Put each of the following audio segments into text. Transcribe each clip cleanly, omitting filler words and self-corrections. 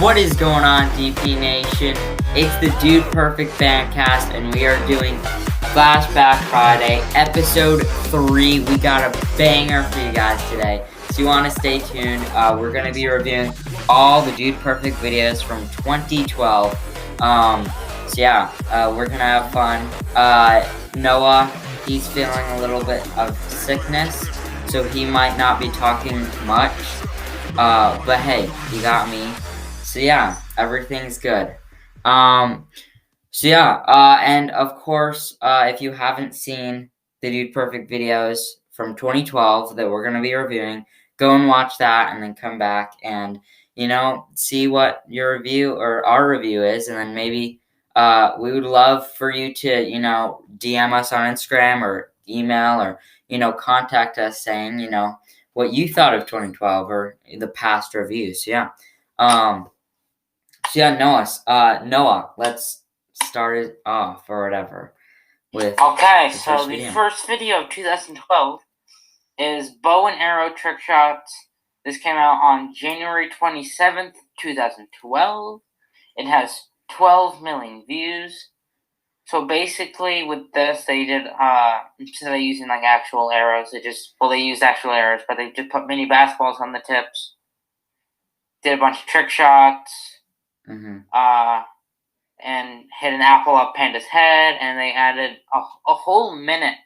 What is going on, DP Nation? It's the Dude Perfect Fancast, and we are doing Flashback Friday, episode 3. We got a banger for you guys today, so you want to stay tuned. We're going to be reviewing all the Dude Perfect videos from 2012. We're going to have fun. Noah, he's feeling a little bit of sickness, so he might not be talking much. But hey, you got me. So yeah, everything's good. And of course, if you haven't seen the Dude Perfect videos from 2012 that we're gonna be reviewing, go and watch that, and then come back and see what your review or our review is, and then maybe we would love for you to DM us on Instagram or email or contact us saying what you thought of 2012 or the past reviews. Noah, let's start it off or whatever with Okay, so the first video of 2012 is bow and arrow trick shots. This came out on January 27th, 2012. It has 12 million views. So basically with this, they did, instead of using like actual arrows, they used actual arrows, but they just put mini basketballs on the tips. Did a bunch of trick shots. And hit an apple up Panda's head, and they added a whole minute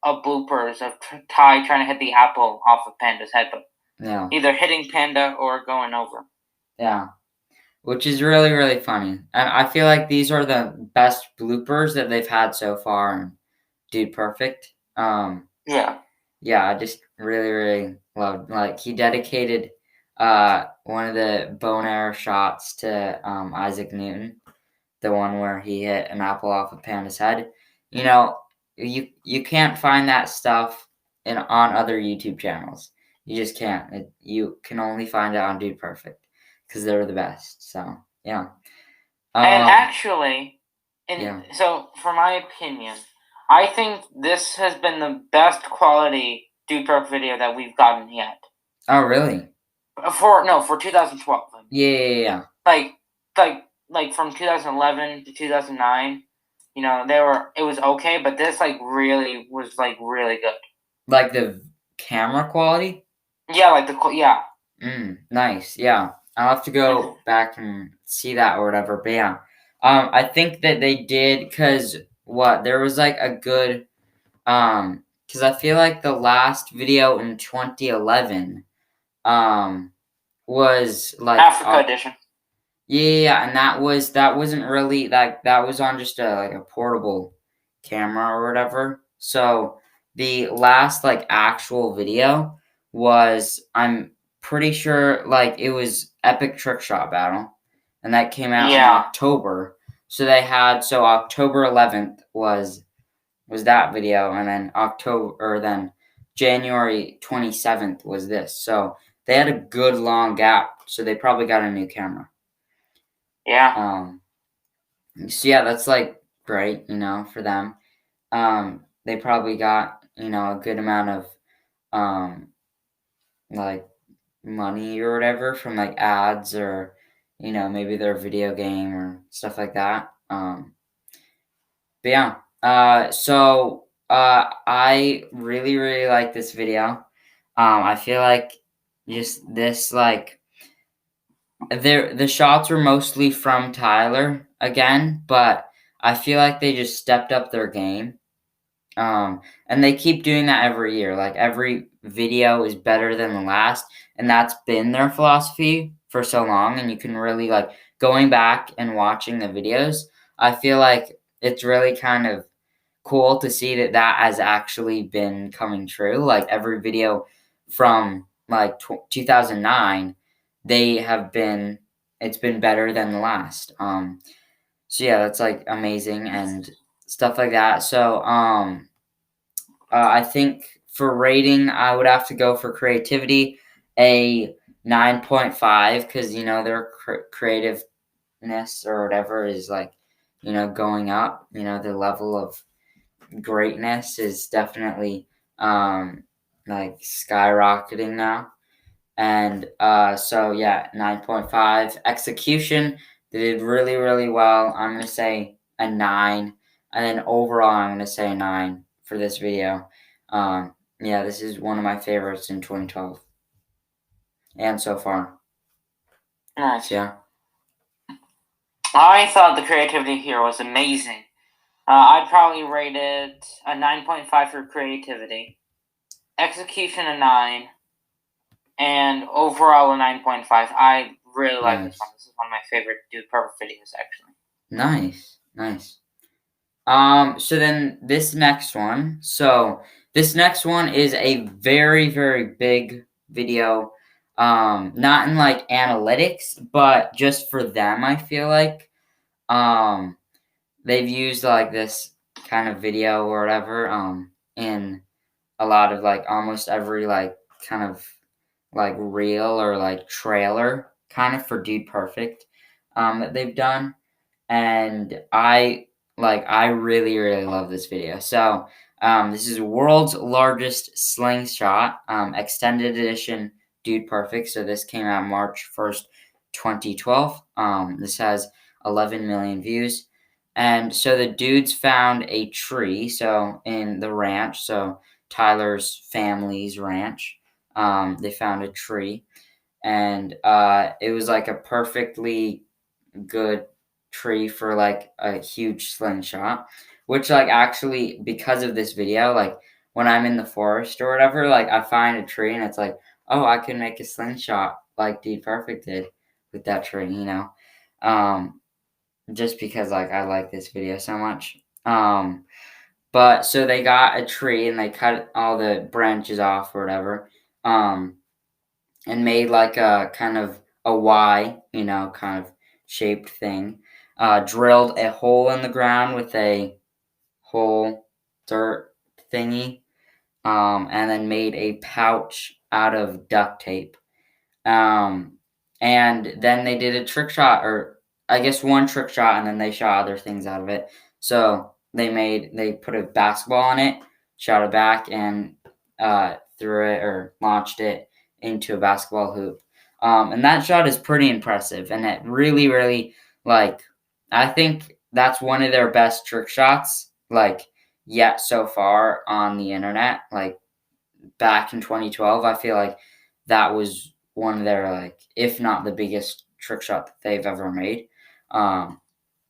of bloopers of Ty trying to hit the apple off of Panda's head, but either hitting Panda or going over. Yeah, which is really, really funny. And I feel like these are the best bloopers that they've had so far in Dude Perfect. Yeah, I just really, really loved, like, he dedicated one of the bow and arrow shots to Isaac Newton, the one where he hit an apple off of Panda's head. You can't find that stuff on other YouTube channels. You just can't. You can only find it on Dude Perfect because they're the best. So yeah. And actually, so for my opinion, I think this has been the best quality Dude Perfect video that we've gotten yet. Oh really? For 2012. Yeah. Like from 2011 to 2009, it was okay, but this really was really good. Like the camera quality? Yeah, nice. Yeah. I'll have to go back and see that or whatever. But yeah. I think that they did because there was like a good because I feel like the last video in 2011 was like Africa edition. Yeah, and that wasn't really that was on just a portable camera or whatever. So the last like actual video was, I'm pretty sure, like it was Epic Trick Shot Battle, and that came out in October. So they had October 11th was that video, and then January 27th was this. So they had a good long gap. So they probably got a new camera. Yeah. So yeah, that's like great, for them. They probably got, a good amount of like money or whatever from like ads or maybe their video game or stuff like that. But yeah. I really, really like this video. I feel like just this like the shots were mostly from Tyler again, but I feel like they just stepped up their game. And they keep doing that every year. Like every video is better than the last, and that's been their philosophy for so long. And you can really like going back and watching the videos. I feel like it's really kind of cool to see that has actually been coming true. Like every video from like 2009, it's been better than the last. So yeah, that's like amazing and stuff like that. So I think for rating, I would have to go for creativity a 9.5 because their creativeness or whatever is like going up. The level of greatness is definitely like skyrocketing now. And so yeah, 9.5. Execution, they did really, really well. I'm gonna say a 9, and then overall, I'm gonna say a 9 for this video. Yeah, this is one of my favorites in 2012, and so far. Nice. So, yeah. I thought the creativity here was amazing. I'd probably rate it a 9.5 for creativity, execution a 9, and overall a 9.5. I really like this one. This is one of my favorite Dude Perfect videos, actually. Nice, nice. So then this next one. So this next one is a very, very big video. Not in like analytics, but just for them, I feel like. They've used like this kind of video or whatever, in a lot of like almost every like kind of like reel or like trailer kind of for Dude Perfect, that they've done. And I really, really love this video. So this is world's largest slingshot, extended edition Dude Perfect. So this came out March 1st, 2012. This has 11 million views. And so the dudes found a tree, so in the ranch, so Tyler's family's ranch. They found a tree, and it was like a perfectly good tree for like a huge slingshot. Which like actually, because of this video, like when I'm in the forest or whatever, like I find a tree and it's like, oh, I can make a slingshot like Dude Perfect did with that tree, you know. Just because like I like this video so much. But so they got a tree and they cut all the branches off or whatever. And made like a kind of a Y, you know, kind of shaped thing. Drilled a hole in the ground with a hole dirt thingy. And then made a pouch out of duct tape. Um, and then they did a trick shot, or I guess one trick shot, and then they shot other things out of it. So they put a basketball on it, shot it back, and threw it or launched it into a basketball hoop. And that shot is pretty impressive, and it really, really like I think that's one of their best trick shots like yet so far on the internet. Like back in 2012, I feel like that was one of their like, if not the biggest trick shot that they've ever made.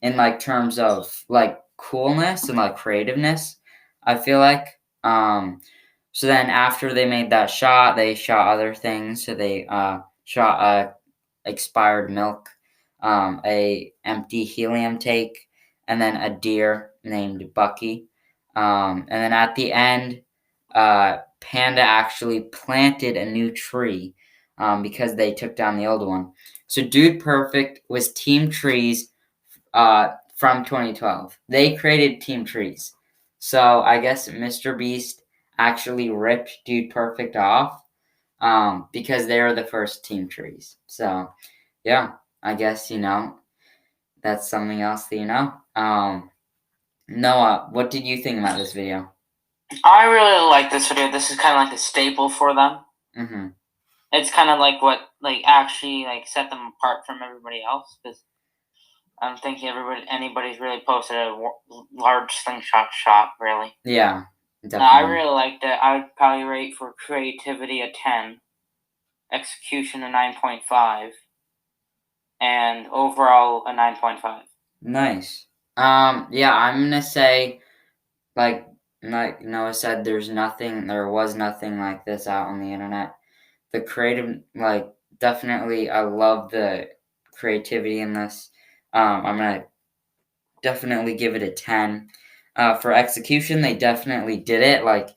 In like terms of like coolness and like creativeness, I feel like. So then after they made that shot, they shot other things. So they shot expired milk, a empty helium tank, and then a deer named Bucky. And then at the end, Panda actually planted a new tree, because they took down the old one. So Dude Perfect was Team Trees from 2012. They created Team Trees. So I guess Mr. Beast actually ripped Dude Perfect off, because they were the first Team Trees. So yeah, I guess, that's something else that you know. Noah, what did you think about this video? I really like this video. This is kind of like a staple for them. Mm-hmm. It's kind of like what actually set them apart from everybody else, because I don't think anybody's really posted a large slingshot shot, really. Yeah, definitely. I really liked it. I would probably rate for creativity a 10, execution a 9.5, and overall a 9.5. Nice. Yeah, I'm gonna say, like Noah said, there was nothing like this out on the internet. The creative, like, definitely, I love the creativity in this. I'm gonna definitely give it a 10. For execution, they definitely did it. Like,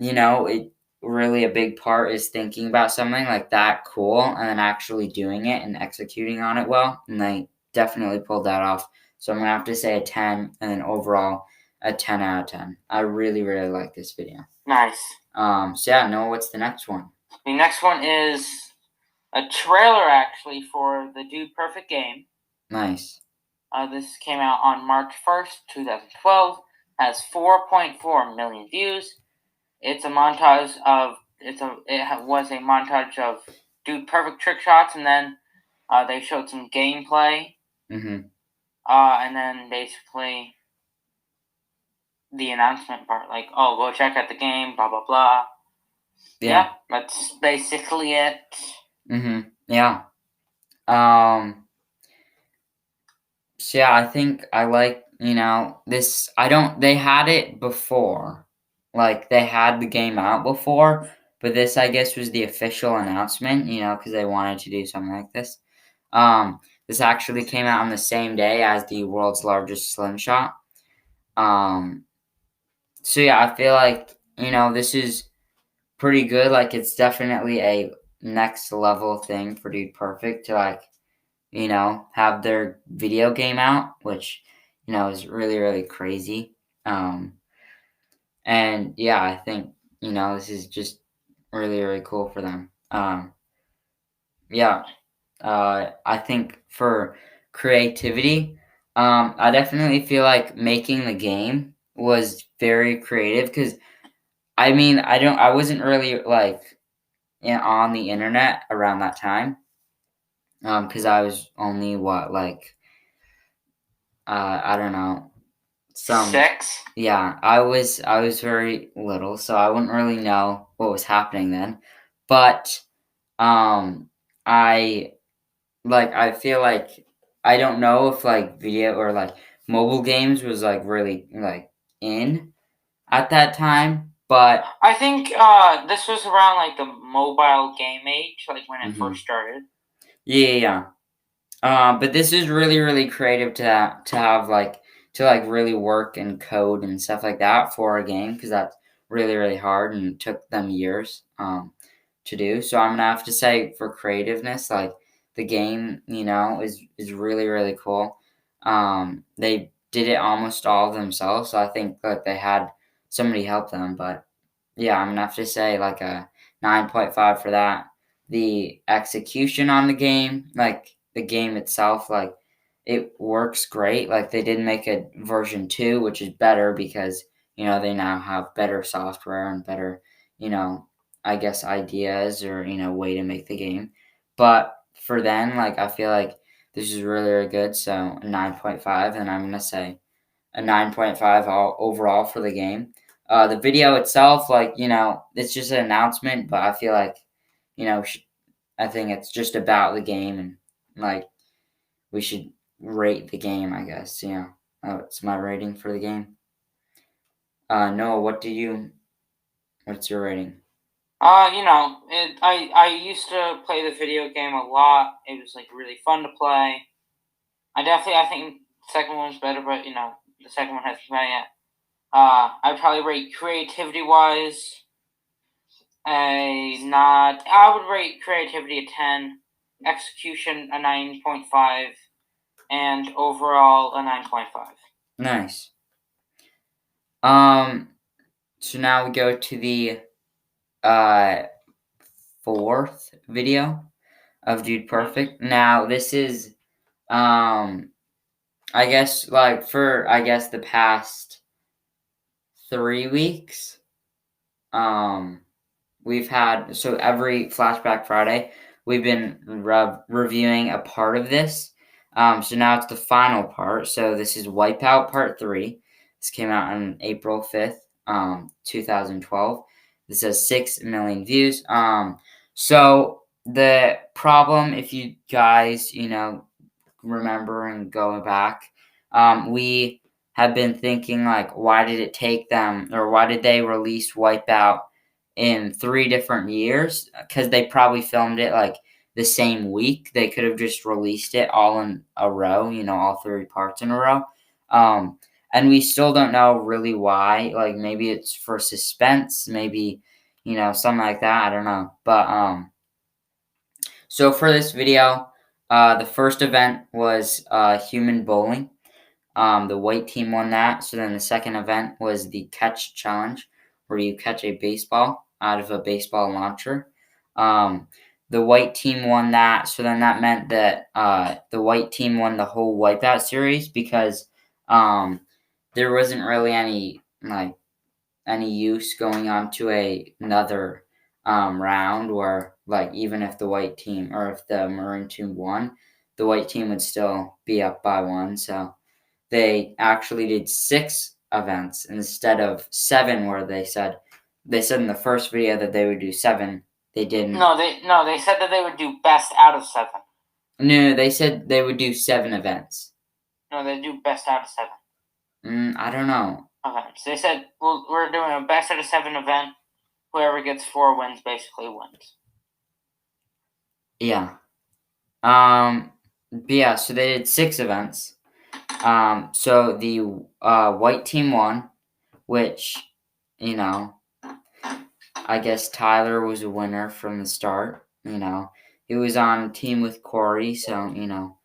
it really a big part is thinking about something like that cool and then actually doing it and executing on it well. And they definitely pulled that off. So I'm gonna have to say a 10, and then overall a 10 out of 10. I really, really like this video. Nice. So yeah, Noah, what's the next one? The next one is a trailer, actually, for the Dude Perfect game. Nice. This came out on March 1st, 2012. Has 4.4 million views. It's a montage of. It was a montage of Dude Perfect trick shots, and then they showed some gameplay. Mm-hmm. And then basically the announcement part, like, oh, go check out the game, blah blah blah. Yeah, that's basically it. Mm-hmm. Yeah. So yeah, I think I like, this. They had it before. Like, they had the game out before, but this, I guess, was the official announcement, because they wanted to do something like this. This actually came out on the same day as the world's largest slim shot. So yeah, I feel like, this is pretty good. Like, it's definitely a next level thing for Dude Perfect to, like, have their video game out, which, is really, really crazy. And yeah, I think, this is just really, really cool for them. Yeah, I think for creativity, I definitely feel like making the game was very creative because I mean, I wasn't really like on the internet around that time, because I was only I don't know, 6. yeah, I was very little, so I wouldn't really know what was happening then. But I I feel like I don't know if like video or like mobile games was like really like in at that time, but I think this was around like the mobile game age, like when it first started. yeah. But this is really, really creative to have to really work and code and stuff like that for a game because that's really, really hard and took them years to do. So I'm gonna have to say for creativeness, like the game, is really, really cool. They did it almost all themselves, so I think like they had somebody help them. But yeah, I'm gonna have to say like a 9.5 for that. The execution on the game, like the game itself, like it works great. Like they did make a version 2, which is better because they now have better software and better, I guess ideas or way to make the game. But for then, like I feel like this is really, really good. So a 9.5, and I'm gonna say a 9.5 all overall for the game. The video itself, like it's just an announcement, but I feel like I think it's just about the game, and like we should rate the game, I guess. It's my rating for the game. Noah, what's your rating? I used to play the video game a lot. It was like really fun to play. I think the second one was better, but the second one hasn't been yet. I'd probably rate creativity wise I would rate creativity a 10, execution a 9.5, and overall a 9.5. Nice. So now we go to the fourth video of Dude Perfect. Now this is I guess the past 3 weeks, we've had every Flashback Friday we've been reviewing a part of this. So now it's the final part. So this is Wipeout Part 3. This came out on April 5th, 2012. This has 6 million views. So the problem, if you guys, remember and going back, we have been thinking like, why did it take them, or why did they release Wipeout in 3 different years? Because they probably filmed it like the same week. They could have just released it all in a row, all 3 parts in a row. And we still don't know really why. Like maybe it's for suspense, maybe something like that. I don't know. But so for this video, the first event was human bowling. The white team won that. So then the second event was the catch challenge, where you catch a baseball out of a baseball launcher. The white team won that. So then that meant that the white team won the whole Wipeout series because there wasn't really any use going on to another round where, like, even if the white team or if the maroon team won, the white team would still be up by 1. So they actually did 6 events instead of 7, where they said in the first video that they would do 7. They didn't. No, they said that they would do best out of 7. No, they said they would do 7 events. No, they do best out of 7. I don't know. Okay, so they said, well, we're doing a best out of 7 event. Whoever gets 4 wins basically wins. Yeah. Yeah, so they did 6 events. So the white team won, which, you know, I guess Tyler was a winner from the start. You know, he was on a team with Corey, so, you know,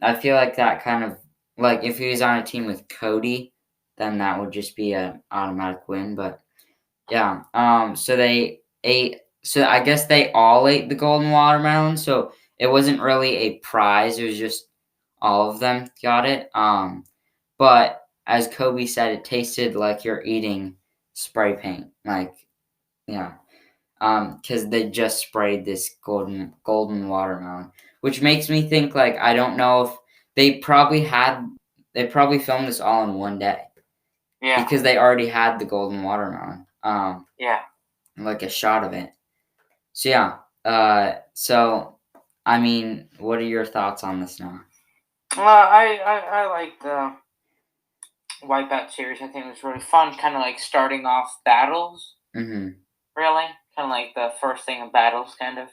I feel like that kind of, like, if he was on a team with Cody, then that would just be an automatic win. But yeah, so they ate. So I guess they all ate the golden watermelon. So it wasn't really a prize. It was just all of them got it. But as Kobe said, it tasted like you're eating spray paint. Like, yeah. Because they just sprayed this golden watermelon, which makes me think, like, I don't know if they probably filmed this all in one day. Yeah. Because they already had the golden watermelon. Yeah. Like a shot of it. So yeah. So I mean, what are your thoughts on this now? Well, I like the Wipeout series. I think it was really fun, kind of like starting off battles. Mm-hmm. Really, kind of like the first thing of battles, kind of.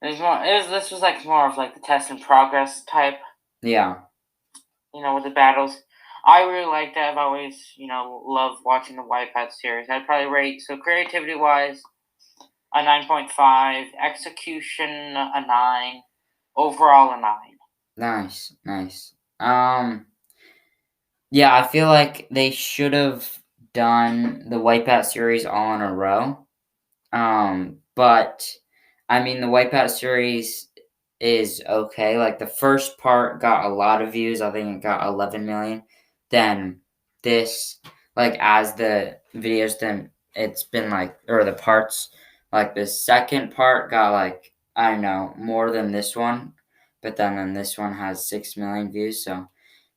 This was like more of like the test and progress type. Yeah. You know, with the battles. I really liked it. I've always, loved watching the Wipeout series. I'd probably rate, so creativity wise, a 9.5, execution a 9, overall a 9. Nice. Yeah, I feel like they should have done the Wipeout series all in a row. But I mean, the Wipeout series is okay. Like, the first part got a lot of views. I think it got 11 million. Then this, like, as the videos, then it's been like, or the parts, like the second part got, like, I don't know, more than this one. But then this one has 6 million views. So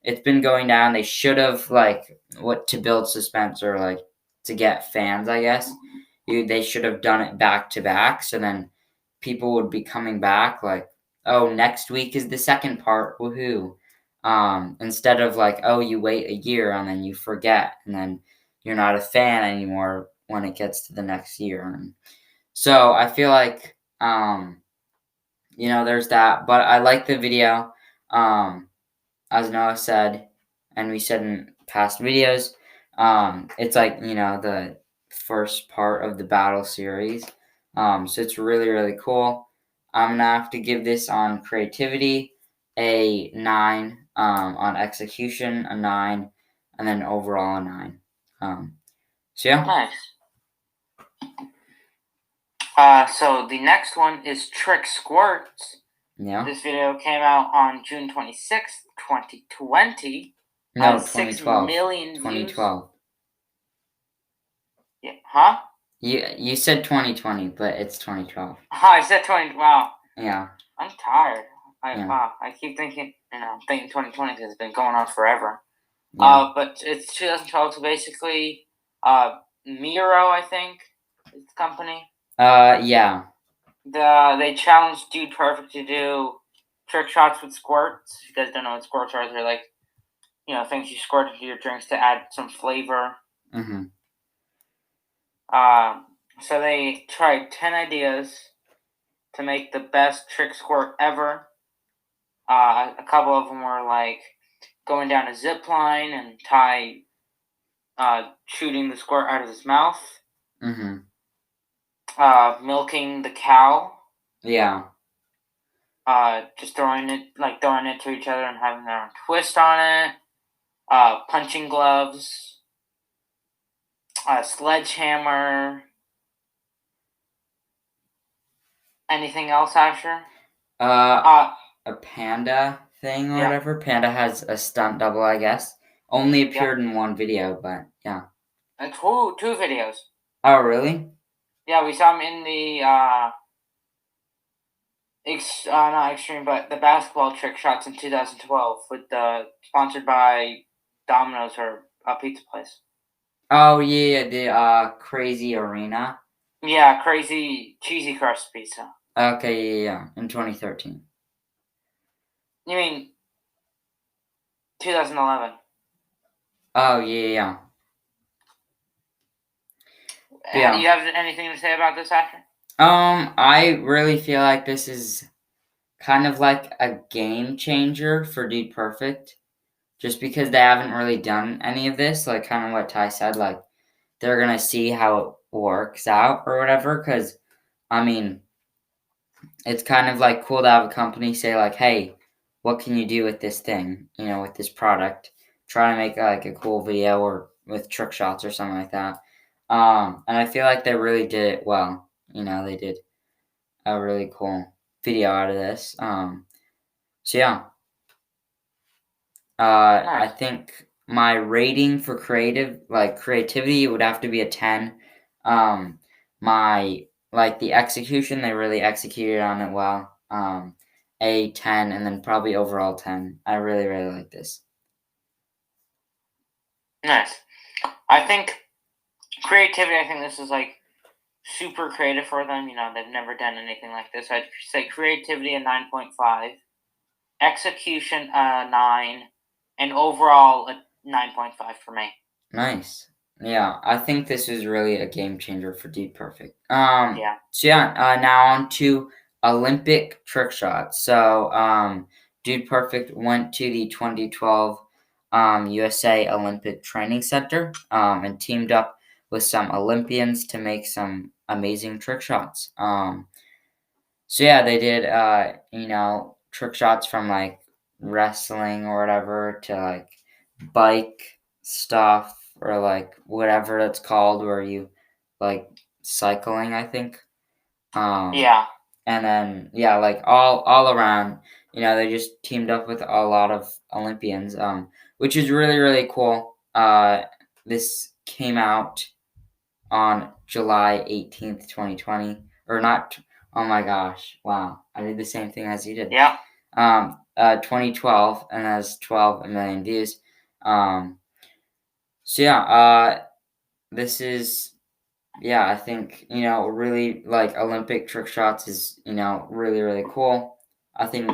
it's been going down. They should have, like, to build suspense, or like to get fans, I guess. They should have done it back to back, so then people would be coming back like, oh, next week is the second part, woohoo. Instead of like, oh, you wait a year and then you forget, and then you're not a fan anymore when it gets to the next year. And so I feel like, there's that. But I like the video. As Noah said, and we said in past videos, it's like, the first part of the battle series. So it's really, really cool. I'm gonna have to give this on creativity a 9, on execution a 9, and then overall a 9. So yeah. Nice. So the next one is Trick Squirts. Yeah. This video came out on June 26th, 2020. No, 2012. 6 million 2012. Views. Yeah. Huh? You said 2020, but it's 2012. I said 20. Wow. Yeah. I'm tired. Wow. I keep thinking, I'm thinking 2020 because it's been going on forever. Yeah. But it's 2012, so basically, Miro, I think, is the company. Yeah. They challenged Dude Perfect to do trick shots with squirts. If you guys don't know what squirts are, they're like, things you squirt into your drinks to add some flavor. Mm-hmm. So they tried 10 ideas to make the best trick squirt ever. A couple of them were like going down a zip line and Ty shooting the squirt out of his mouth. Mm-hmm. Milking the cow. Yeah. Just throwing it to each other and having their own twist on it. Punching gloves. Sledgehammer. Anything else, Asher? A panda thing or whatever. Panda has a stunt double, I guess. Only appeared in one video, but yeah. Two videos. Oh, really? Yeah, we saw him in the not Extreme, but the basketball trick shots in 2012 with sponsored by Domino's or a pizza place. Oh yeah, the Crazy Arena. Yeah, crazy cheesy crust pizza. Okay, yeah, in 2013. You mean 2011? Oh yeah. You have anything to say about this actor? I really feel like this is kind of like a game changer for Dude Perfect, just because they haven't really done any of this. Like kind of what Ty said, like they're gonna see how it works out or whatever. Because I mean, it's kind of like cool to have a company say like, "Hey, what can you do with this thing? You know, with this product? Try to make like a cool video or with trick shots or something like that." And I feel like they really did it well. You know, they did a really cool video out of this. So yeah, Nice. I think my rating for creativity would have to be a 10. My like the execution, they really executed on it well. A 10, and then probably overall 10. I really like this. Nice. I think creativity. I think this is like super creative for them. You know, they've never done anything like this. I'd say creativity a 9.5, execution a 9, and overall a 9.5 for me. Nice. Yeah, I think this is really a game changer for Dude Perfect. Yeah. So yeah, now on to Olympic trick shots. So, Dude Perfect went to the 2012 USA Olympic Training Center and teamed up with some Olympians to make some amazing trick shots. So yeah, they did trick shots from like wrestling or whatever to like bike stuff or like whatever it's called where you like cycling, I think. Yeah. And then yeah, like all around, they just teamed up with a lot of Olympians, which is really cool. This came out on July 18th, 2020. Or not, oh my gosh, wow. I did the same thing as you did. Yeah. 2012, and has 12 million views. So yeah, this is, yeah, I think, really like Olympic trick shots is, really cool. I think,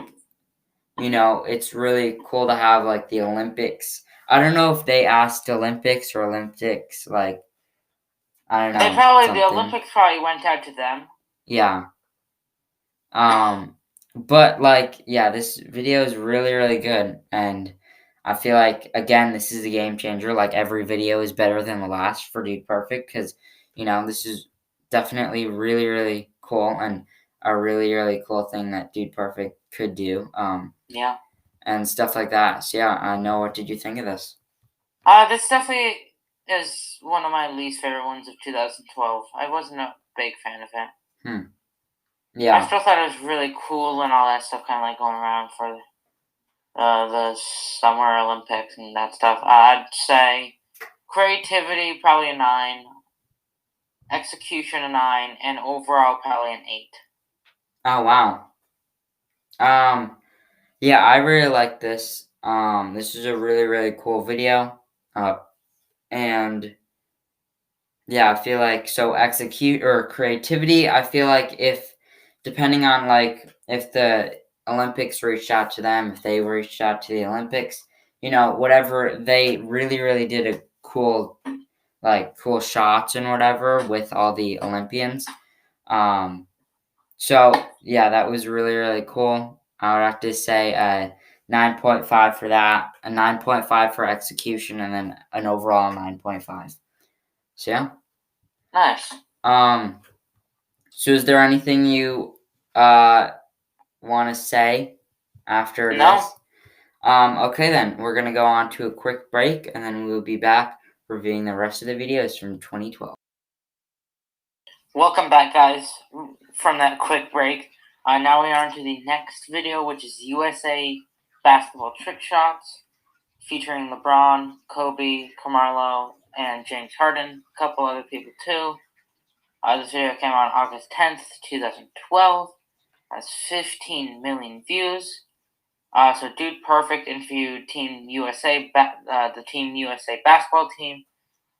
it's really cool to have like the Olympics. I don't know if they asked Olympics or Olympics, like, I don't know, The something. Olympics probably went out to them. Yeah. But like, yeah, this video is really good, and I feel like again, this is a game changer. Like every video is better than the last for Dude Perfect because this is definitely really cool and a really cool thing that Dude Perfect could do. Yeah. And stuff like that. So yeah, I know. What did you think of this? This definitely is one of my least favorite ones of 2012. I wasn't a big fan of it. Yeah. I still thought it was really cool and all that stuff, kind of like going around for the Summer Olympics and that stuff. I'd say creativity probably a 9, execution a 9, and overall probably an 8. Oh wow. Yeah, I really like this. This is a really cool video. And yeah, I feel like so execute or creativity. I feel like if depending on like if the Olympics reached out to them, if they reached out to the Olympics, whatever, they really did a cool shots and whatever with all the Olympians. So yeah, that was really cool. I would have to say 9.5 for that, a 9.5 for execution, and then an overall 9.5. So yeah. Nice. So is there anything you want to say after this? Okay then, we're gonna go on to a quick break, and then we'll be back reviewing the rest of the videos from 2012. Welcome back, guys, from that quick break. Now we are on to the next video, which is USA basketball trick shots, featuring LeBron, Kobe, Carmelo, and James Harden, a couple other people too. This video came out on August 10th, 2012. Has 15 million views. So Dude Perfect interviewed Team USA, the Team USA basketball team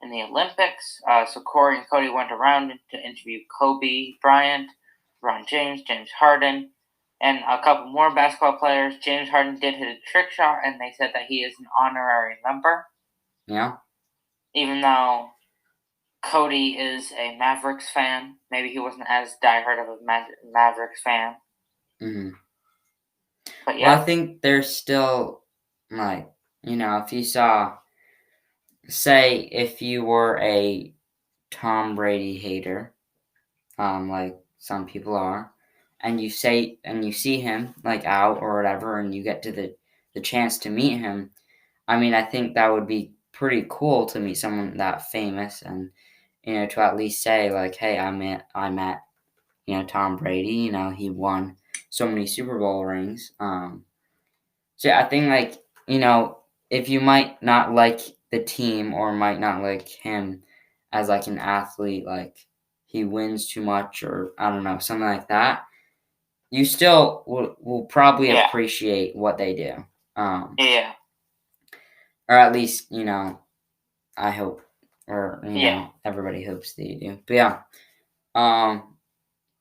in the Olympics. So Corey and Cody went around to interview Kobe Bryant, LeBron James, James Harden, and a couple more basketball players. James Harden did hit a trick shot, and they said that he is an honorary member. Yeah. Even though Cody is a Mavericks fan, maybe he wasn't as diehard of a Mavericks fan. Mm-hmm. But yeah. Well, I think there's still, like, if you saw, say, if you were a Tom Brady hater, like some people are, and you see him like out or whatever, and you get to the chance to meet him. I mean, I think that would be pretty cool to meet someone that famous, and to at least say like, hey, I met Tom Brady. He won so many Super Bowl rings. So I think like if you might not like the team or might not like him as like an athlete, like he wins too much or I don't know, something like that, you still will probably appreciate what they do. Yeah. Or at least, I hope, or everybody hopes that you do. But yeah.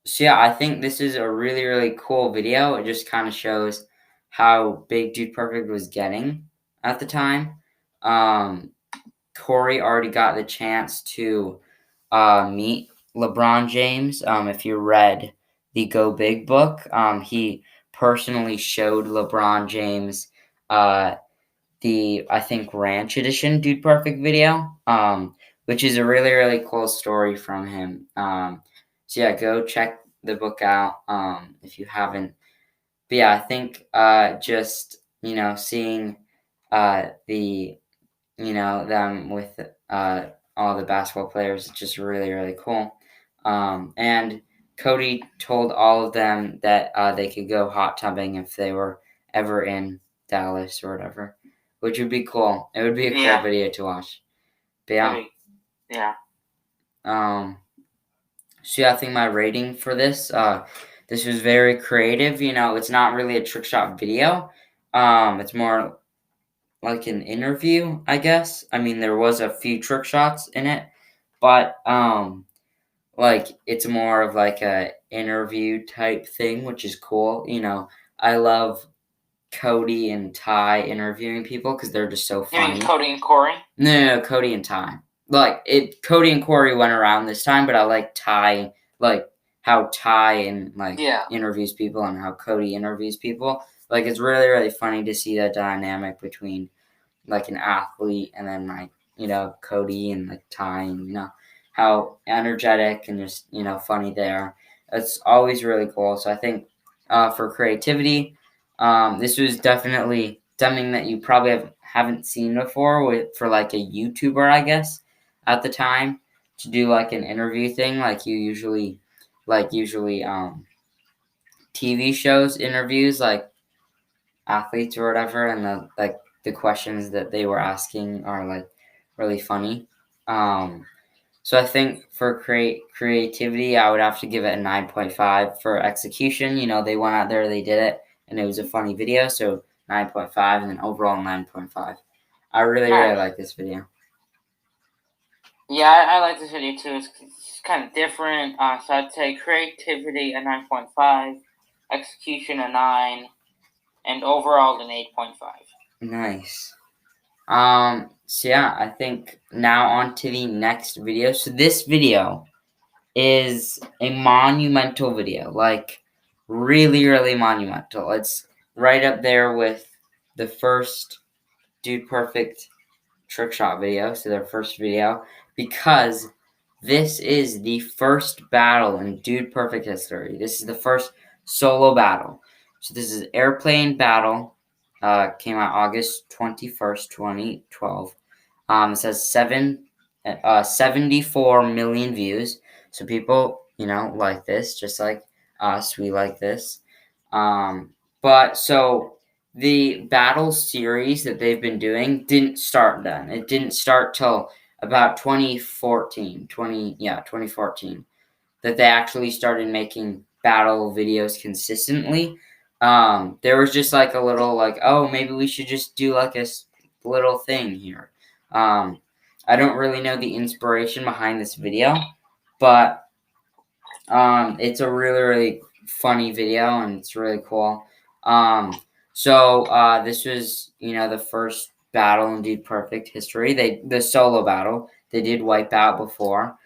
So yeah, I think this is a really, really cool video. It just kind of shows how big Dude Perfect was getting at the time. Corey already got the chance to meet LeBron James. If you read the Go Big book, he personally showed LeBron James the, I think, Ranch Edition Dude Perfect video, which is a really, really cool story from him. So yeah, go check the book out if you haven't. But yeah, I think just seeing the them with all the basketball players is just really, really cool. And Cody told all of them that they could go hot tubbing if they were ever in Dallas or whatever, which would be cool. It would be a cool video to watch. But yeah. So yeah, I think my rating for this was very creative. It's not really a trick shot video. It's more like an interview, I guess. I mean, there was a few trick shots in it, but like it's more of like a interview type thing, which is cool. I love Cody and Ty interviewing people because they're just so funny. You mean Cody and Corey? No, Cody and Ty. Like Cody and Corey went around this time, but I like Ty, like how Ty and interviews people and how Cody interviews people. Like it's really, really funny to see that dynamic between like an athlete and then like Cody and like Ty and how energetic and just funny they are. It's always really cool. So I think for creativity, this was definitely something that you probably haven't seen before for like a YouTuber, I guess, at the time, to do like an interview thing like you usually TV shows interviews like athletes or whatever, and the questions that they were asking are like really funny. So I think for creativity, I would have to give it a 9.5. For execution, they went out there, they did it, and it was a funny video, so 9.5, and then overall 9.5. I really, really like this video. Yeah, I like this video too. It's kind of different. So I'd say creativity a 9.5, execution a 9, and overall an 8.5. Nice. So yeah, I think now on to the next video. So this video is a monumental video, like really, really monumental. It's right up there with the first Dude Perfect trick shot video, so their first video, because this is the first battle in Dude Perfect history. This is the first solo battle. So this is Airplane Battle. Came out August 21st, 2012. It says 74 million views. So people, like this, just like us, we like this. But so the battle series that they've been doing didn't start then. It didn't start till about 2014. that they actually started making battle videos consistently. There was just like a little like, oh, maybe we should just do like a little thing here. I don't really know the inspiration behind this video, but it's a really, really funny video and it's really cool. So this was, the first battle in Dude Perfect history. The solo battle. They did wipe out before.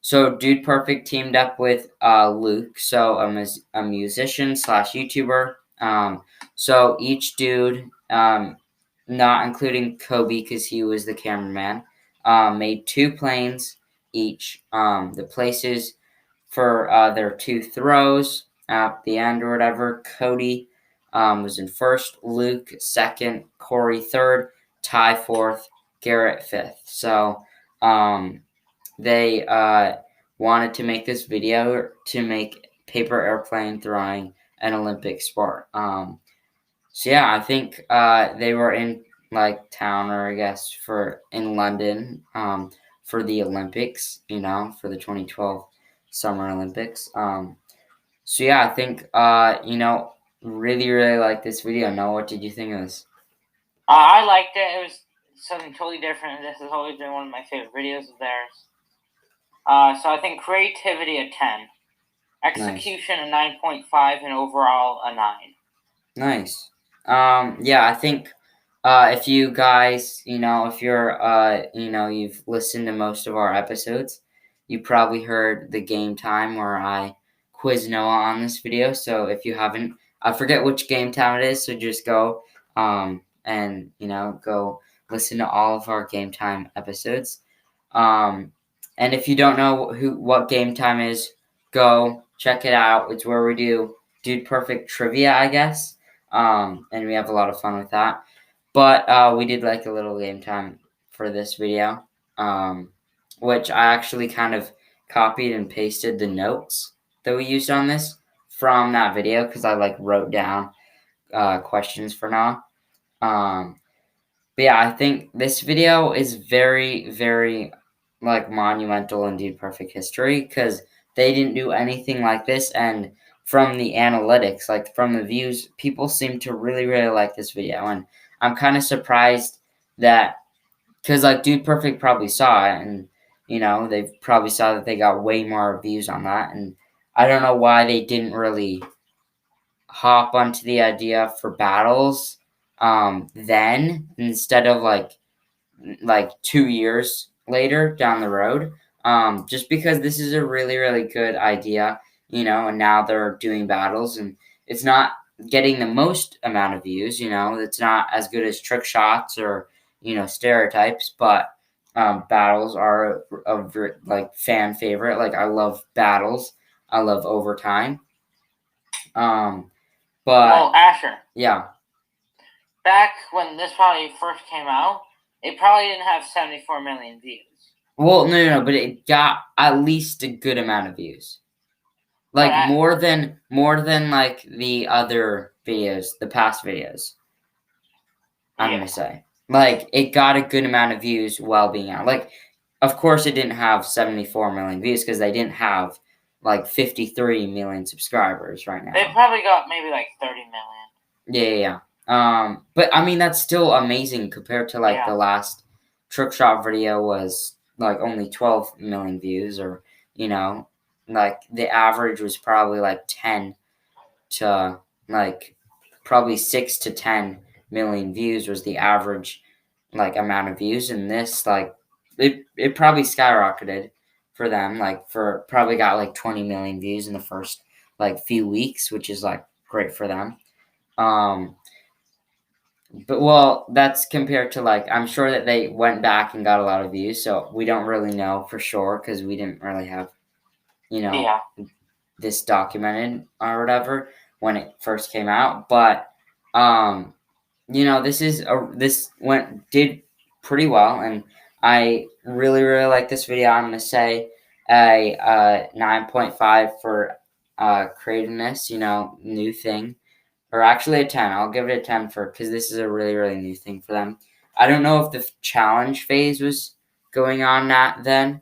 So Dude Perfect teamed up with Luke, so a musician slash YouTuber. So each dude, not including Kobe because he was the cameraman, made 2 planes each. The places for their 2 throws at the end or whatever. Cody was in first, Luke second, Corey third, Ty fourth, Garrett fifth. So they wanted to make this video to make paper airplane throwing an Olympic sport. So yeah, I think they were in like town, or I guess in London for the Olympics, for the 2012 Summer Olympics. So yeah, I think really really like this video. Noah, what did you think of this? I liked it. It was something totally different. This has always been one of my favorite videos of theirs. So I think creativity a 10, execution a 9.5, and overall a 9. Nice. Yeah, I think if you guys, if you're, you've listened to most of our episodes, you probably heard the game time where I quiz Noah on this video. So if you haven't, I forget which game time it is, so just go and go listen to all of our game time episodes. And if you don't know what game time is, go check it out. It's where we do Dude Perfect trivia, I guess. And we have a lot of fun with that. But we did like a little game time for this video, which I actually kind of copied and pasted the notes that we used on this from that video because I like wrote down questions for now. But yeah, I think this video is very, very like monumental in Dude Perfect history because they didn't do anything like this, and from the analytics, like from the views, people seem to really, really like this video, and I'm kind of surprised that because like Dude Perfect probably saw it, and they probably saw that they got way more views on that, and I don't know why they didn't really hop onto the idea for battles then instead of like 2 years later down the road, just because this is a really really good idea, and now they're doing battles and it's not getting the most amount of views, it's not as good as trick shots or stereotypes, but battles are like fan favorite. Like I love battles, I love overtime. But well, Asher, yeah, back when this probably first came out, it probably didn't have 74 million views. well, no, but it got at least a good amount of views. Like more than like the other videos, the past videos. I'm gonna say, like, it got a good amount of views while being out. Like, of course, it didn't have 74 million views because they didn't have like 53 million subscribers right now. They probably got maybe like 30 million. Yeah. But I mean that's still amazing compared to like the last trick shot video was like only 12 million views, or like the average was probably like 10 to like probably 6 to 10 million views was the average like amount of views, and this like it probably skyrocketed for them, like for probably got like 20 million views in the first like few weeks, which is like great for them. But well, that's compared to like I'm sure that they went back and got a lot of views, so we don't really know for sure because we didn't really have this documented or whatever when it first came out. But this did pretty well, and I really really like this video. I'm gonna say a 9.5 for creativeness, new thing. Or actually a 10. I'll give it a 10 because this is a really, really new thing for them. I don't know if the challenge phase was going on then.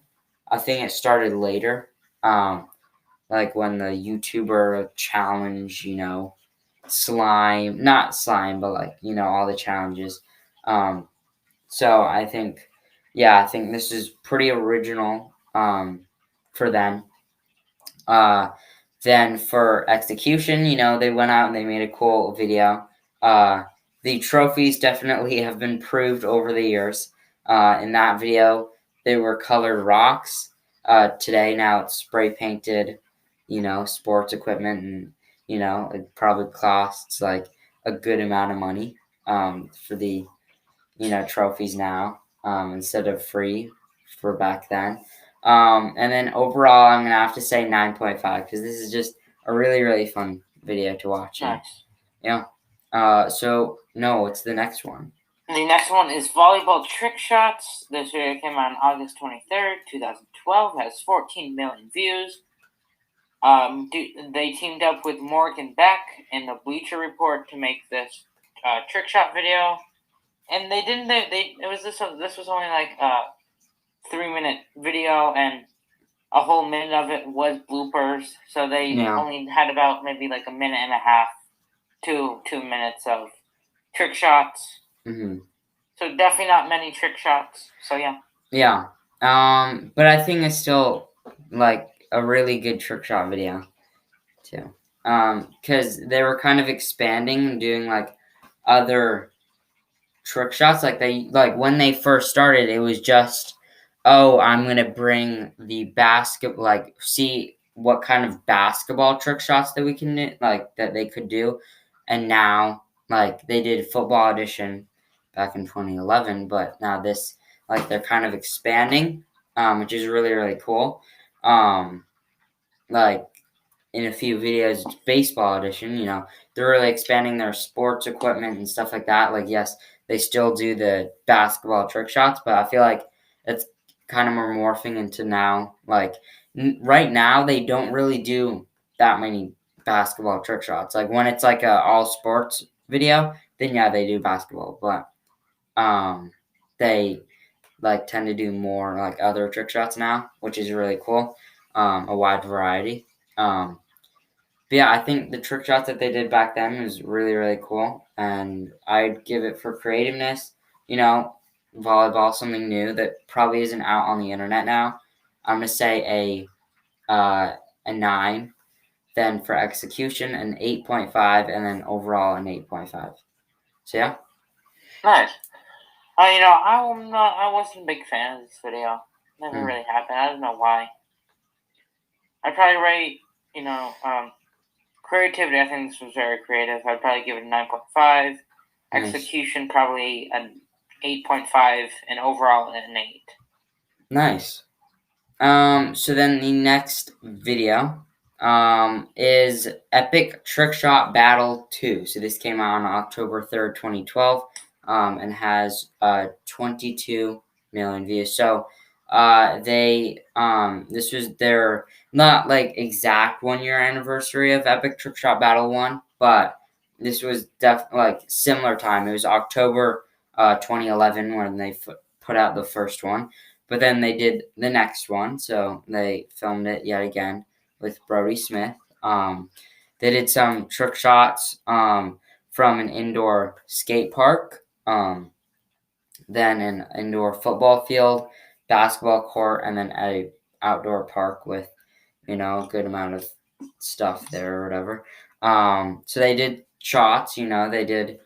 I think it started later. like when the YouTuber challenge, slime, not slime, but like, all the challenges. So I think, I think this is pretty original for them. Uh, then for execution, they went out and they made a cool video. The trophies definitely have been improved over the years. In that video, they were colored rocks. Today, now it's spray painted, sports equipment, and it probably costs like a good amount of money for the trophies now instead of free for back then. And then overall, I'm gonna have to say 9.5 because this is just a really really fun video to watch. Nice. Yeah. So no, what's the next one? The next one is volleyball trick shots. This video came out on August 23rd, 2012. Has 14 million views. They teamed up with Morgan Beck in the Bleacher Report to make this trick shot video, and they didn't. This was only like a 3-minute video, and a whole minute of it was bloopers. So they only had about maybe like a minute and a half to 2 minutes of trick shots. Mm-hmm. So definitely not many trick shots. So yeah. Yeah. But I think it's still like a really good trick shot video too. Because they were kind of expanding and doing like other trick shots. Like when they first started, it was just, oh, I'm gonna bring the see what kind of basketball trick shots that we can that they could do, and now like they did football edition back in 2011, but now this they're kind of expanding, which is really really cool. Like in a few videos, baseball edition, they're really expanding their sports equipment and stuff like that. Like, yes, they still do the basketball trick shots, but I feel like it's kind of more morphing into now. Like, right now, they don't really do that many basketball trick shots. Like, when it's like a all sports video, then yeah, they do basketball, but they tend to do more like other trick shots now, which is really cool. A wide variety. But yeah, I think the trick shots that they did back then was really, really cool. And I'd give it for creativeness, volleyball, something new that probably isn't out on the internet now. I'm going to say a 9. Then for execution, an 8.5. And then overall, an 8.5. So yeah. Nice. I wasn't a big fan of this video. Never really happened. I don't know why. I'd probably rate, creativity. I think this was very creative. I'd probably give it a 9.5. Execution probably an 8.5, and overall an 8. Nice. So then the next video is Epic Trick Shot Battle 2. So this came out on October 3rd, 2012, and has 22 million views. So this was their not like exact 1-year anniversary of Epic Trick Shot Battle 1, but this was definitely similar time. It was October 2011 when they put out the first one. But then they did the next one, so they filmed it yet again with Brody Smith. They did some trick shots from an indoor skate park, then an indoor football field, basketball court, and then a outdoor park with, a good amount of stuff there or whatever. So they did shots, they did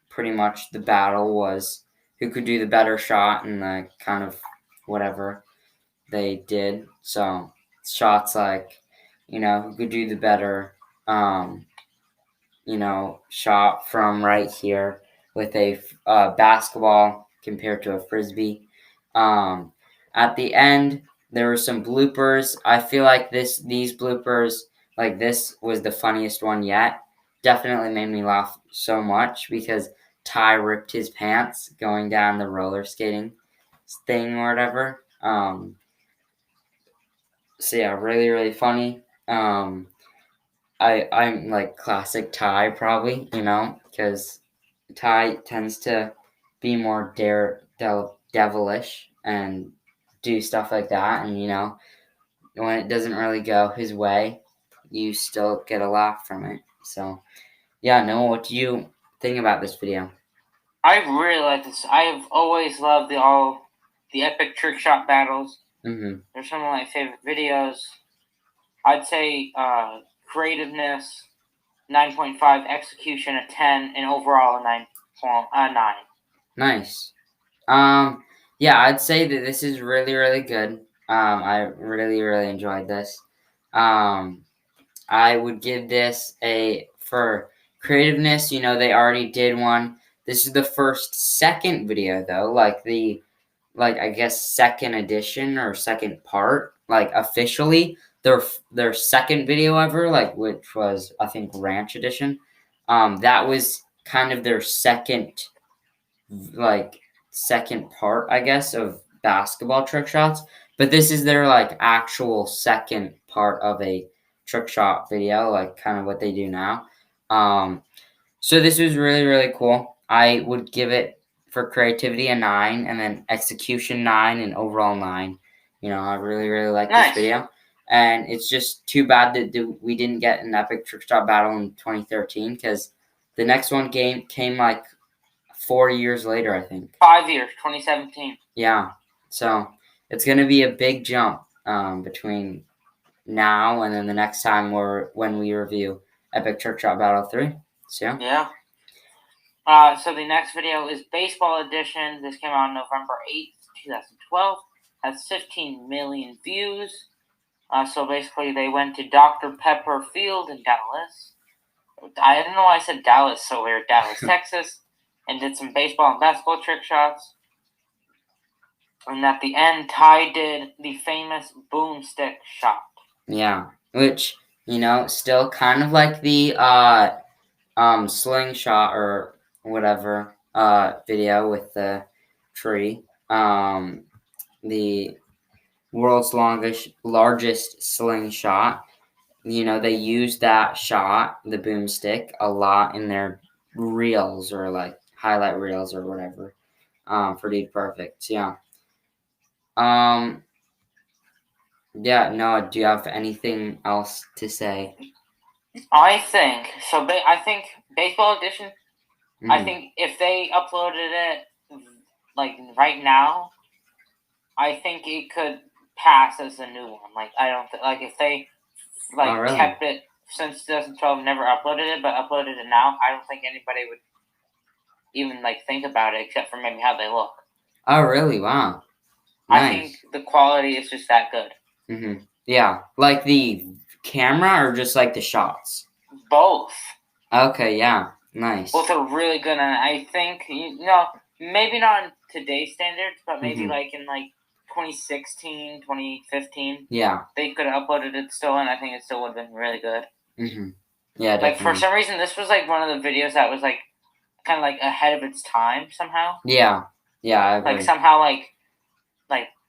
pretty much the battle was who could do the better shot and the kind of whatever they did. So shots who could do the better, shot from right here with a basketball compared to a frisbee. At the end, there were some bloopers. I feel like these bloopers, this was the funniest one yet. Definitely made me laugh so much because Ty ripped his pants going down the roller skating thing or whatever. So yeah, really, really funny. I'm like classic Ty probably, because Ty tends to be more devilish and do stuff like that, and when it doesn't really go his way, you still get a laugh from it. So, yeah, Noah, what do you think about this video? I really like this. I've always loved the epic trick shot battles. Mm-hmm. They're some of my favorite videos. I'd say creativeness 9.5, execution a 10, and overall a 9. Nice. Yeah, I'd say that this is really, really good. I really, really enjoyed this. I would give this for creativeness, they already did one. This is the second video though, I guess second edition or second part, like officially their second video ever, which was I think Ranch Edition. That was kind of their second part, I guess, of basketball trick shots. But this is their actual second part of a trick shot video, like kind of what they do now. So this was really, really cool. I would give it for creativity a 9, and then execution 9, and overall 9. I really, really like this video. And it's just too bad that we didn't get an epic trick shot battle in 2013, because the next one came 4 years later, I think. 5 years, 2017. Yeah. So it's going to be a big jump between now and then the next time when we review Epic Trick Shot Battle 3. So yeah. So the next video is Baseball Edition. This came out on November 8th, 2012. Has 15 million views. So basically, they went to Dr. Pepper Field in Dallas. I don't know why I said Dallas so weird. Dallas, Texas. And did some baseball and basketball trick shots. And at the end, Ty did the famous boomstick shot. Yeah, which, still kind of like the slingshot or whatever video with the tree. The world's largest slingshot. They use that shot, the boomstick, a lot in their reels or highlight reels or whatever. For Dude Perfect, yeah. Yeah, Noah, do you have anything else to say? I think so. I think Baseball Edition. Mm-hmm. I think if they uploaded it right now, I think it could pass as a new one. I don't if they really? Kept it since 2012, never uploaded it, but uploaded it now. I don't think anybody would even think about it except for maybe how they look. Oh, really? Wow. Nice. I think the quality is just that good. Mm-hmm. Yeah, like the camera or just like the shots? Both. Okay, yeah, nice. Both are really good, and I think maybe not in today's standards, but maybe in 2016, 2015. Yeah, they could have uploaded it still, and I think it still would have been really good. Mm-hmm. Yeah, definitely. For some reason, this was one of the videos that was kind of ahead of its time somehow. Yeah, I agree. Somehow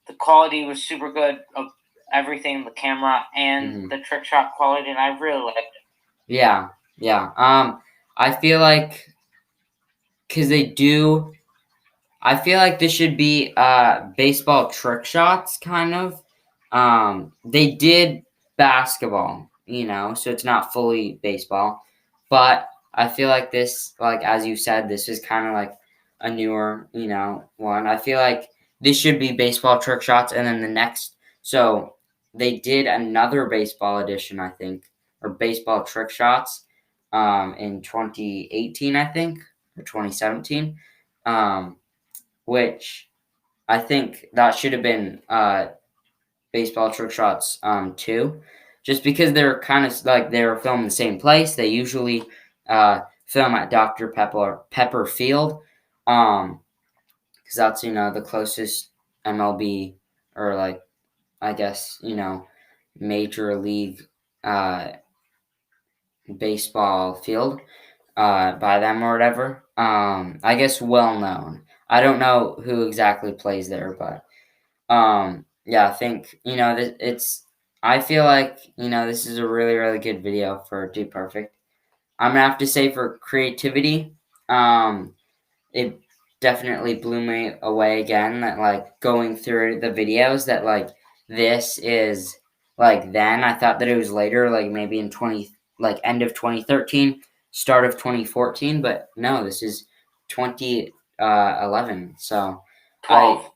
the quality was super good of everything, the camera and the trick shot quality, and I really liked it. Yeah. I feel like because I feel like this should be baseball trick shots, kind of. They did basketball, so it's not fully baseball, but I feel like this, as you said, this is kind of a newer, one. I feel like this should be baseball trick shots, and then so they did another baseball edition, I think, or baseball trick shots, in 2018, I think, or 2017, which I think that should have been baseball trick shots too, just because they're kind of they were filmed in the same place. They usually film at Dr. Pepper Field, because that's the closest MLB or I guess major league baseball field by them or whatever. I guess well known. I don't know who exactly plays there, but yeah, I think I feel like this is a really, really good video for Dude Perfect. I'm gonna have to say for creativity, it definitely blew me away again. That going through the videos, that this is like then. I thought that it was later, like maybe in end of 2013, start of 2014, but no, this is 2011. So 12.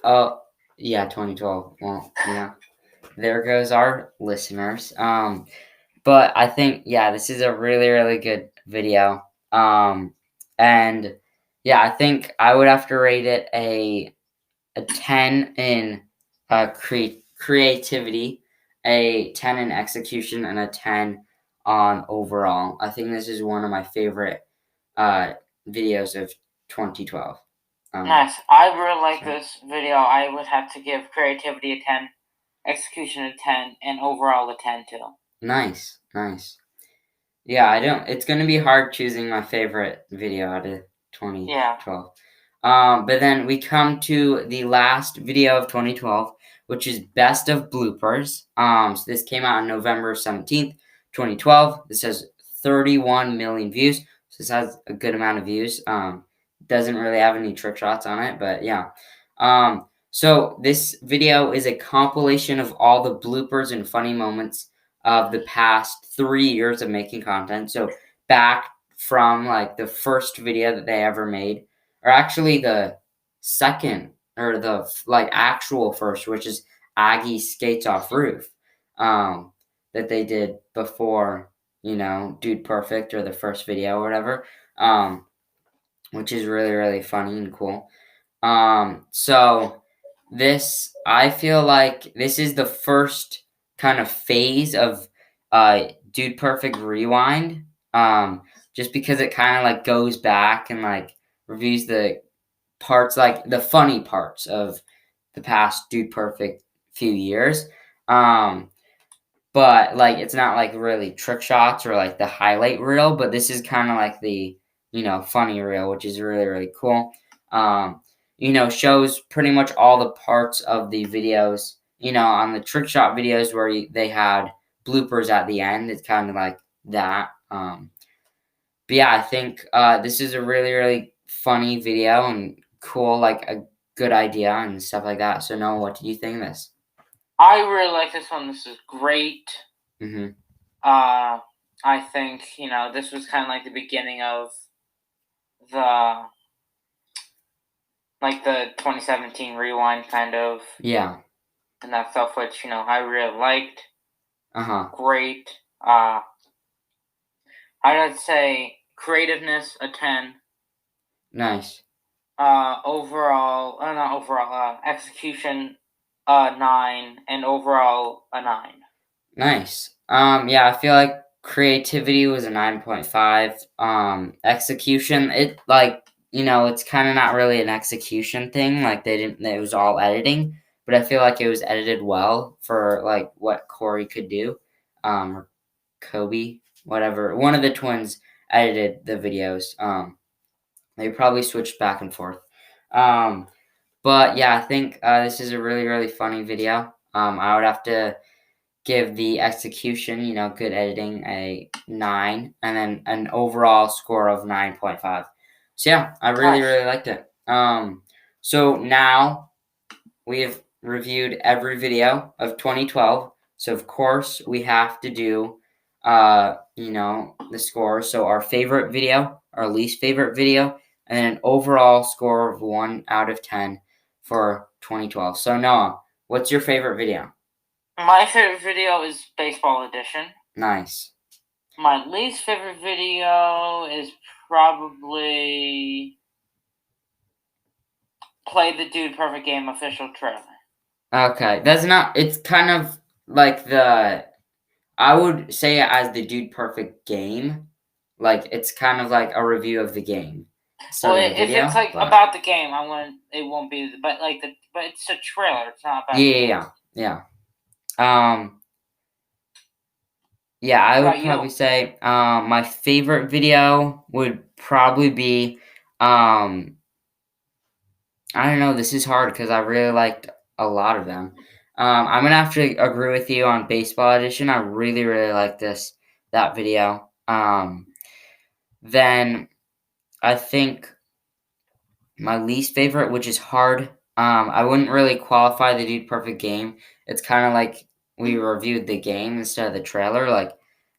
Oh, yeah, 2012. Well, there goes our listeners. But I think, yeah, this is a really, really good video. And yeah, I think I would have to rate it a 10 in creativity, a 10 in execution, and a 10 on overall. I think this is one of my favorite videos of 2012. Nice. I really like this video. I would have to give creativity a 10, execution a 10, and overall a 10 too. Nice. Yeah, it's gonna be hard choosing my favorite video out of 2012. But then we come to the last video of 2012, which is Best of Bloopers. So this came out on November 17th, 2012. This has 31 million views. So this has a good amount of views. Doesn't really have any trick shots on it, but yeah. So this video is a compilation of all the bloopers and funny moments of the past 3 years of making content. So back from like the first video that they ever made, or actually the second, or the like actual first, which is Aggie skates off roof, that they did before, Dude Perfect, or the first video or whatever, which is really, really funny and cool. So I feel like this is the first kind of phase of Dude Perfect Rewind. Just because it kind of like goes back and like reviews the parts, like the funny parts of the past Dude Perfect few years. But like it's not like really trick shots or like the highlight reel, but this is kind of like the funny reel, which is really, really cool. Shows pretty much all the parts of the videos. On the trick shot videos where they had bloopers at the end, it's kind of like that. But yeah, I think this is a really, really funny video and cool, like a good idea and stuff like that. So Noah, what did you think of this? I really like this one. This is great. Mm-hmm. I think this was kind of like the beginning of the 2017 rewind kind of. Yeah. And that stuff, which I really liked. Great. I'd say creativeness a 10. Nice. Not overall. Execution 9, and overall a 9. Nice. Yeah, I feel like creativity was a 9.5. Execution, it's kind of not really an execution thing. Like it was all editing, but I feel like it was edited well for like what Corey could do. Or Kobe, whatever. One of the twins edited the videos. They probably switched back and forth. But yeah, I think this is a really, really funny video. I would have to give the execution, good editing, a 9, and then an overall score of 9.5. So yeah, I really, really liked it. So now we have reviewed every video of 2012. So of course we have to do, the score. So our favorite video, our least favorite video, and then an overall score of 1 out of 10 for 2012. So Noah, what's your favorite video? My favorite video is Baseball Edition. Nice. My least favorite video is probably Play the Dude Perfect Game official trailer. Okay, it's kind of like I would say it as the Dude Perfect game. Like, it's kind of like a review of the game. Well, if it's like about the game, it won't be, but it's a trailer. It's not about the game. Yeah. Yeah, I would probably say my favorite video would probably be I don't know, this is hard because I really liked a lot of them. I'm gonna have to agree with you on Baseball Edition. I really, really like that video. Then I think my least favorite, which is hard. I wouldn't really qualify the Dude Perfect game. It's kind of like we reviewed the game instead of the trailer. Like,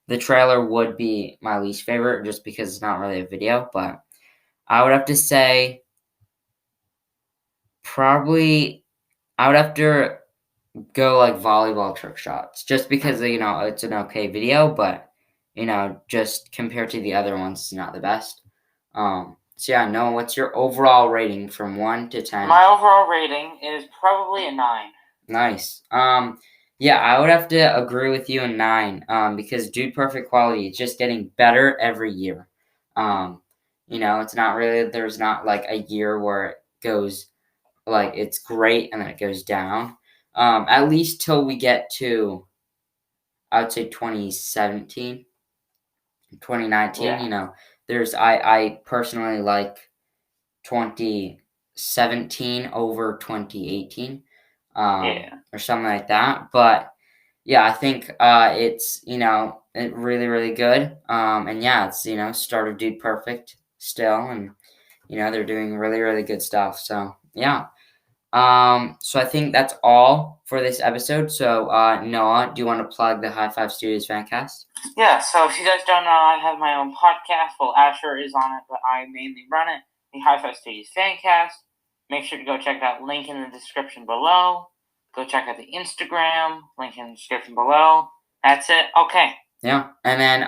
the trailer would be my least favorite just because it's not really a video, but I would have to say probably I would have to go like volleyball trick shots just because it's an okay video, but just compared to the other ones, it's not the best. So yeah, Noah, what's your overall rating from 1 to 10? My overall rating is probably a 9. Nice. Yeah, I would have to agree with you in 9. Because Dude Perfect quality is just getting better every year. It's not really there's not like a year where it goes like it's great and then it goes down. At least till we get to I would say 2017, 2019. Yeah. I personally like 2017 over 2018, or something like that. But yeah, I think it's really really good. And yeah, it's start of Dude Perfect still, and they're doing really really good stuff. So yeah. So I think that's all for this episode. So Noah, do you want to plug the High Five Studios Fancast? Yeah, so if you guys don't know, I have my own podcast. Well, Asher is on it, but I mainly run it. The High Five Studios Fancast. Make sure to go check that link in the description below. Go check out the Instagram, link in the description below. That's it. Okay. Yeah, and then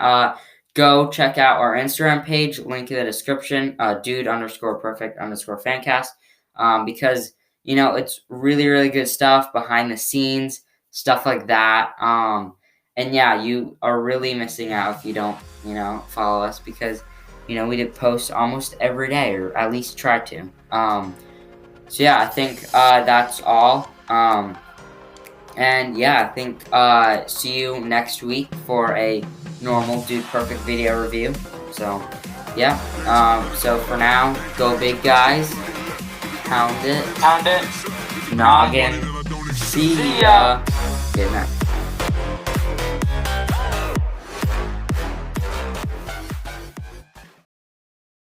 go check out our Instagram page, link in the description, dude_perfect_fancast, because it's really really good stuff behind the scenes, stuff like that. And yeah, you are really missing out if you don't follow us, because we did post almost every day, or at least try to. So yeah, I think that's all. And yeah, I think see you next week for a normal Dude Perfect video review. So yeah, so for now, go big guys, pound it, Pound it. noggin, see ya. Good night.